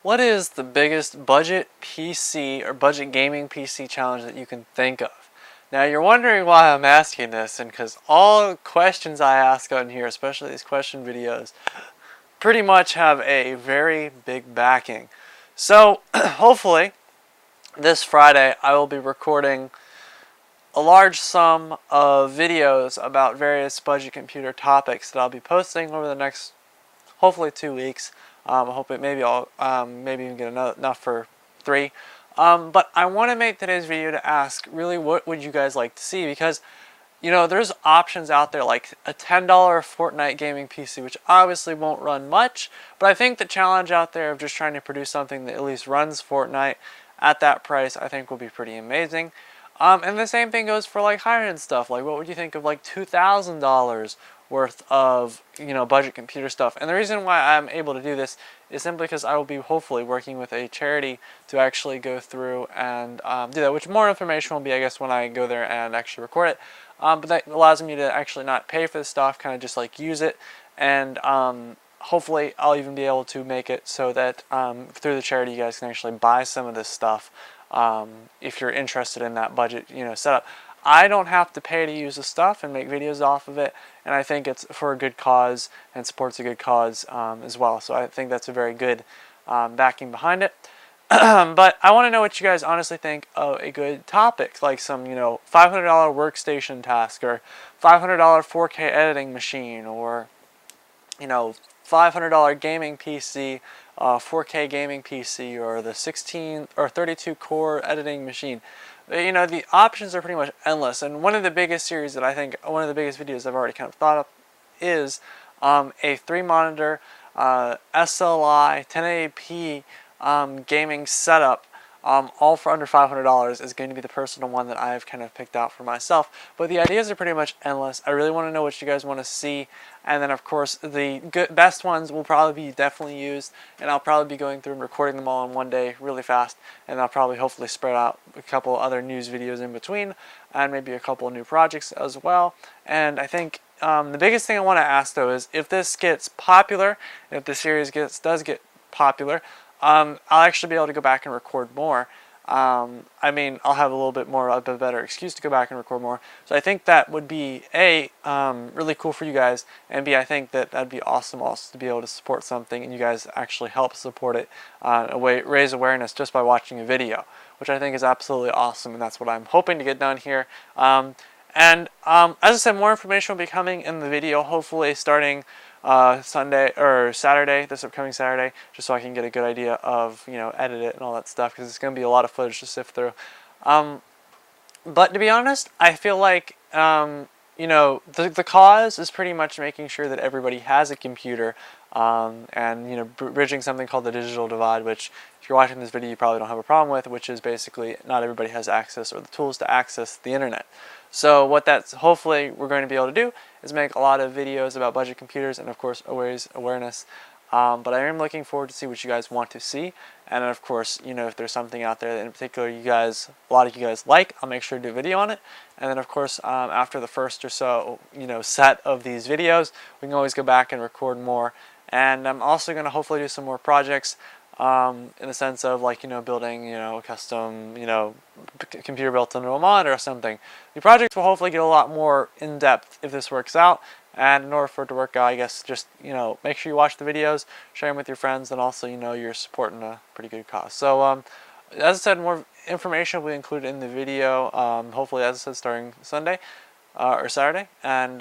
What is the biggest budget PC or budget gaming PC challenge that you can think of? Now you're wondering why I'm asking this, and because all questions I ask on here, especially these question videos, pretty much have a very big backing. So hopefully this Friday I will be recording a large sum of videos about various budget computer topics that I'll be posting over the next hopefully 2 weeks. I hope it maybe I'll maybe even get enough for 3. But I want to make today's video to ask really what would you guys like to see, because there's options out there like a $10 Fortnite gaming PC, which obviously won't run much, but I think the challenge out there of just trying to produce something that at least runs Fortnite at that price I think will be pretty amazing. And the same thing goes for like higher end stuff. Like, what would you think of like $2,000 worth of budget computer stuff? And the reason why I'm able to do this is simply because I will be hopefully working with a charity to actually go through and do that. Which more information will be, I guess, when I go there and actually record it. But that allows me to actually not pay for the stuff, kind of just like use it, and hopefully I'll even be able to make it so that through the charity you guys can actually buy some of this stuff. If you're interested in that budget, setup. I don't have to pay to use the stuff and make videos off of it, and I think it's for a good cause and supports a good cause as well. So I think that's a very good backing behind it. But I want to know what you guys honestly think of a good topic, like some $500 workstation task, or $500 4K editing machine, or $500 gaming PC, 4K gaming PC, or the 16 or 32 core editing machine. The options are pretty much endless. And one of the biggest series that I think, one of the biggest videos I've already kind of thought of is a 3-monitor SLI 1080p gaming setup, all for under $500, is going to be the personal one that I've kind of picked out for myself. But the ideas are pretty much endless. I really want to know what you guys want to see, and then of course the best ones will probably be definitely used, and I'll probably be going through and recording them all in one day really fast, and I'll probably hopefully spread out a couple other news videos in between, and maybe a couple of new projects as well. And I think the biggest thing I want to ask though is, if this gets popular, if the series does get popular, I'll actually be able to go back and record more. I'll have a little bit more of a better excuse to go back and record more. So I think that would be A, really cool for you guys, and B, I think that that'd be awesome also to be able to support something and you guys actually help support it, raise awareness just by watching a video, which I think is absolutely awesome, and that's what I'm hoping to get done here. As I said, more information will be coming in the video, hopefully starting Sunday or Saturday, this upcoming Saturday, just so I can get a good idea of edit it and all that stuff, because it's going to be a lot of footage to sift through. But to be honest, I feel like the cause is pretty much making sure that everybody has a computer, and bridging something called the digital divide, which if you're watching this video you probably don't have a problem with, which is basically not everybody has access or the tools to access the internet. So what that's hopefully we're going to be able to do is make a lot of videos about budget computers and of course raise awareness. But I am looking forward to see what you guys want to see, and of course if there's something out there that in particular a lot of you guys like, I'll make sure to do a video on it. And then of course after the first or so set of these videos, we can always go back and record more. And I'm also going to hopefully do some more projects in the sense of building a custom computer built into a monitor or something. The projects will hopefully get a lot more in depth if this works out. And in order for it to work out, I guess just make sure you watch the videos, share them with your friends, and also you're supporting a pretty good cause. So as I said, more information will be included in the video, hopefully, as I said, starting Sunday or Saturday, and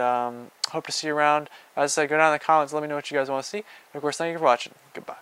hope to see you around. As I said, go down in the comments, let me know what you guys want to see. And of course, thank you for watching. Goodbye.